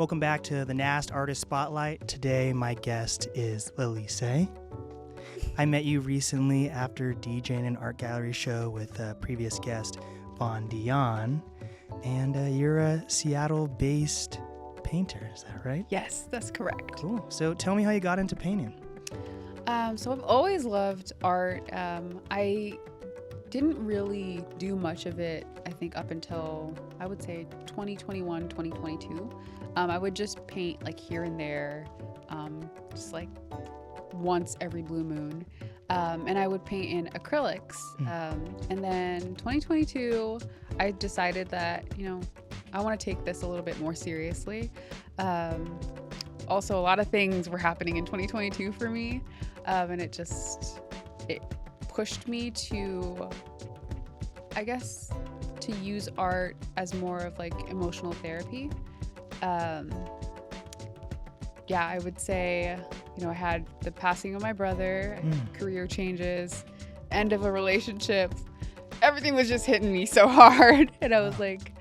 Welcome back to the NAST Artist Spotlight. Today, my guest is Lellisse. I met you recently after DJing an art gallery show with a previous guest, Von Dion, and you're a Seattle-based painter, is that right? Yes, that's correct. Cool. So tell me how you got into painting. So I've always loved art. I didn't really do much of it, I think, up until, I would say, 2021, 2022. I would just paint like here and there, just like once every blue moon. And I would paint in acrylics. And then 2022, I decided that, I want to take this a little bit more seriously. Also, a lot of things were happening in 2022 for me. And it pushed me to, I guess, to use art as more of like emotional therapy. I would say, I had the passing of my brother, career changes, end of a relationship. Everything was just hitting me so hard. And I was like,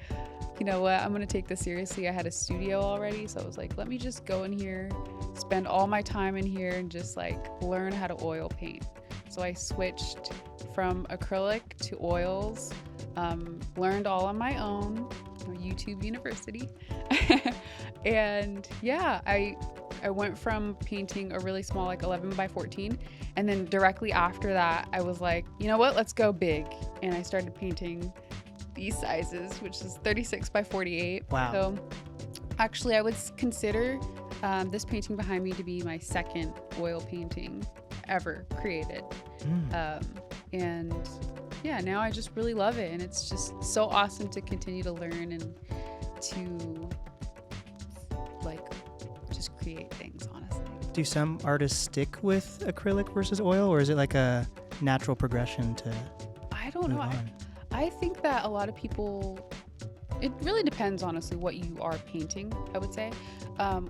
you know what, I'm going to take this seriously. I had a studio already. So I was like, let me just go in here, spend all my time in here and just like learn how to oil paint. So I switched from acrylic to oils, learned all on my own, YouTube University. And yeah, I went from painting a really small, like 11 by 14. And then directly after that, I was like, you know what, let's go big. And I started painting these sizes, which is 36 by 48. Wow. So actually I would consider this painting behind me to be my second oil painting ever created. And yeah, now I just really love it. And it's just so awesome to continue to learn and to like just create things, honestly. Do some artists stick with acrylic versus oil, or is it like a natural progression to I don't know. I think that a lot of people, it really depends, honestly, what you are painting, I would say.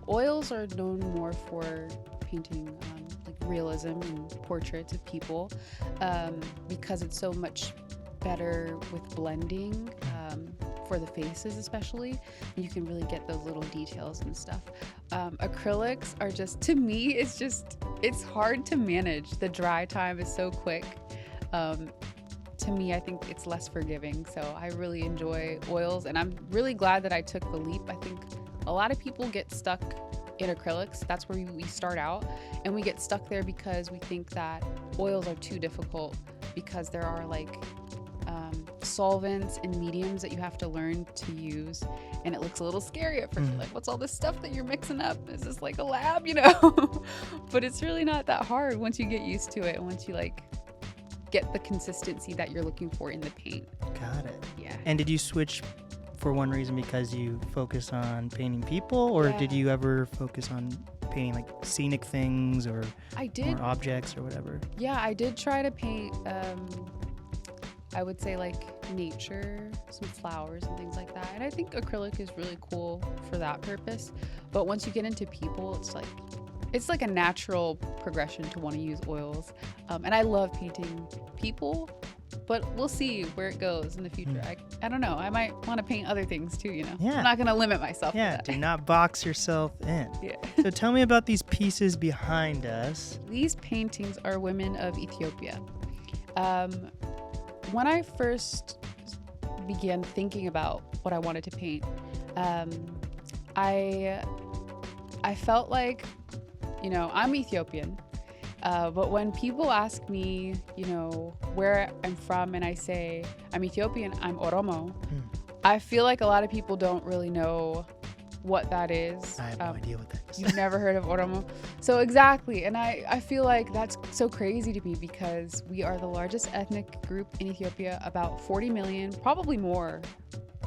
Oils are known more for painting like realism and portraits of people because it's so much better with blending for the faces especially. You can really get those little details and stuff. Acrylics are just, to me, it's hard to manage. The dry time is so quick. To me, I think it's less forgiving. So I really enjoy oils, and I'm really glad that I took the leap. I think a lot of people get stuck in acrylics. That's where we start out, and we get stuck there because we think that oils are too difficult because there are like solvents and mediums that you have to learn to use, and it looks a little scary at 1st. Like, what's all this stuff that you're mixing up? Is this like a lab, But it's really not that hard once you get used to it, and once you like get the consistency that you're looking for in the paint. Got it. Yeah. And did you switch for one reason because you focus on painting people, or did you ever focus on painting like scenic things or more objects or whatever? Yeah, I did try to paint, I would say like nature, some flowers and things like that. And I think acrylic is really cool for that purpose. But once you get into people, it's like a natural progression to want to use oils. And I love painting people, but we'll see where it goes in the future. I don't know. I might want to paint other things too, Yeah. I'm not going to limit myself to that. Do not box yourself in. Yeah. So tell me about these pieces behind us. These paintings are women of Ethiopia. When I first began thinking about what I wanted to paint, I felt like, I'm Ethiopian, but when people ask me, where I'm from, and I say I'm Ethiopian, I'm Oromo, I feel like a lot of people don't really know what that is. I have no idea what that is. You've never heard of Oromo? So exactly, and I feel like that's so crazy to me because we are the largest ethnic group in Ethiopia, about 40 million, probably more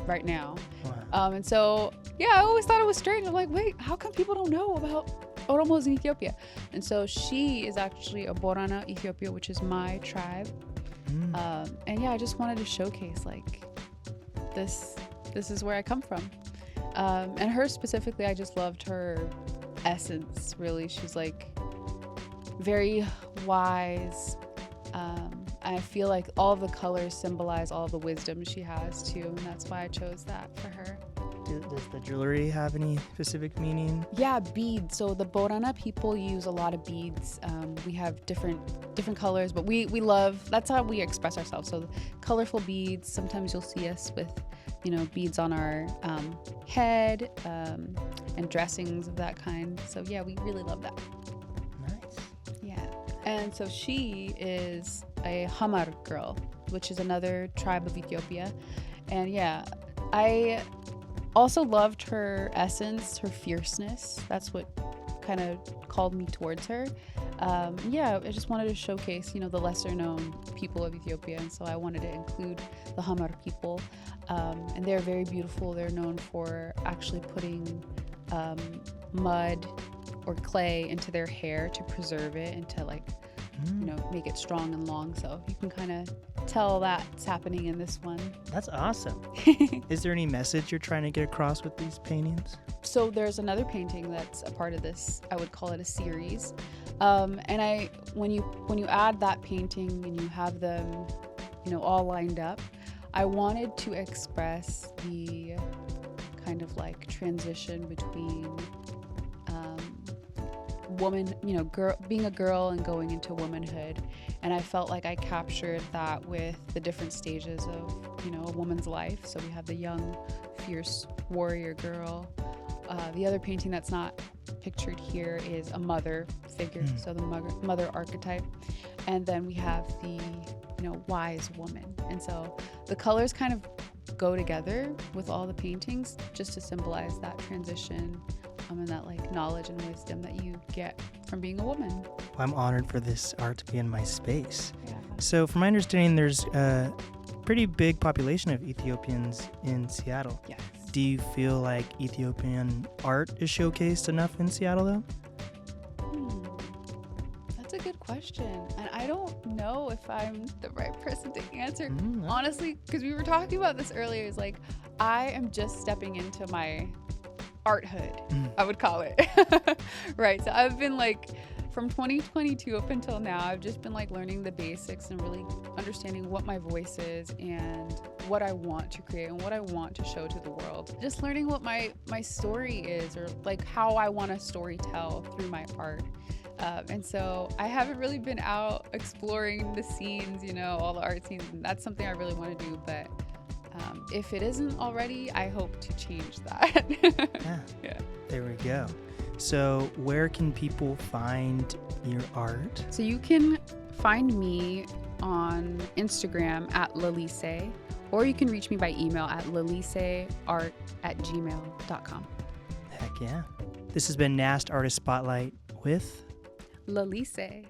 right now. Wow. And so, I always thought it was strange. I'm like, wait, how come people don't know about Oromos in Ethiopia? And so she is actually a Borana Ethiopia, which is my tribe. And I just wanted to showcase like this is where I come from. And her specifically, I just loved her essence, really. She's like very wise. I feel like all of the colors symbolize all of the wisdom she has too, and that's why I chose that for her. Does the jewelry have any specific meaning? Yeah, beads. So the Borana people use a lot of beads. We have different colors, but we love, that's how we express ourselves. So colorful beads. Sometimes you'll see us with, beads on our head and dressings of that kind. So yeah, we really love that. Nice. Yeah. And so she is a Hamar girl, which is another tribe of Ethiopia. And yeah, I also loved her essence, her fierceness. That's what kind of called me towards her. I just wanted to showcase, the lesser known people of Ethiopia. And so I wanted to include the Hamar people. And they're very beautiful. They're known for actually putting mud or clay into their hair to preserve it and to make it strong and long. So you can kind of tell that's happening in this one. That's awesome. Is there any message you're trying to get across with these paintings? So there's another painting that's a part of this. I would call it a series. And when you add that painting and you have them, all lined up, I wanted to express the kind of like transition between woman, girl, being a girl and going into womanhood. And I felt like I captured that with the different stages of, a woman's life. So we have the young, fierce warrior girl. The other painting that's not pictured here is a mother figure, so the mother archetype. And then we have the, wise woman. And so the colors kind of go together with all the paintings just to symbolize that transition and that knowledge and wisdom that you get from being a woman. Well, I'm honored for this art to be in my space. Yeah. So from my understanding, there's a pretty big population of Ethiopians in Seattle. Yes. Do you feel like Ethiopian art is showcased enough in Seattle, though? That's a good question. And I don't know if I'm the right person to answer. Honestly, because we were talking about this earlier, is I am just stepping into my arthood, I would call it. Right. So I've been from 2022 up until now, I've just been learning the basics and really understanding what my voice is and what I want to create and what I want to show to the world. Just learning what my story is, or how I want to story tell through my art. And so I haven't really been out exploring the scenes, all the art scenes, and that's something I really want to do. But if it isn't already, I hope to change that. Yeah. There we go. So where can people find your art? So you can find me on Instagram at Lellisse, or you can reach me by email at lellisseart@gmail.com. Heck yeah. This has been NAST Artist Spotlight with Lellisse.